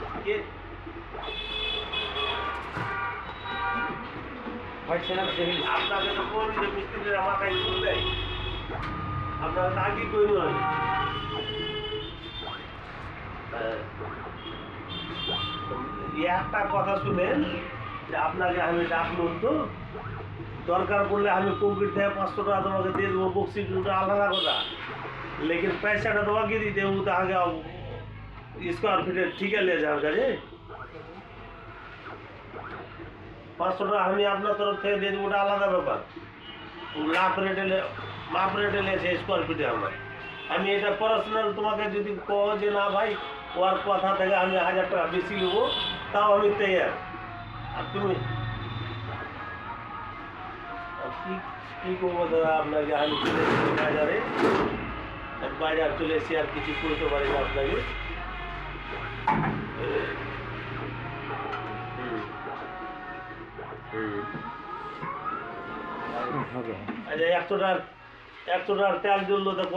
আপনাকে তো কোন মিস্ত্রিরা মাথায় তুলে দেয়, আপনারা তা কি করি হয়। একটা কথা শুনেন যে আপনাকে আমি ডাকলুম তো, দরকার পড়লে আমি কংক্রিট থেকে 500 টাকা তোমাকে দিয়ে দেবো, বক্সিট আলাদা কথা, लेकिन पैसाটা তোমাকে দিতে হবে তো আগে স্কোয়ার ফিটের ঠিকা নিয়ে যাওয়ার কাছে 500 টাকা আমি আপনার তরফ থেকে দিয়ে দেবো, ওটা আলাদা ব্যাপার। মাপ রেটে নিয়েছে স্কোয়ার ফিটে আমরা। আমি এটা পার্সোনাল তোমাকে যদি কো যে না ভাই ওর কথা থেকে আমি 1000 টাকা বেশি নেবো, তাও আমি তৈয়ার। আর তুমি কি করবো দাদা, আপনাকে আমি চলে এসেছি বাজারে, বাজার চলে এসে আর কিছু করতে পারি না আপনাকে। আচ্ছা 100 টাকার তেল জ্বললো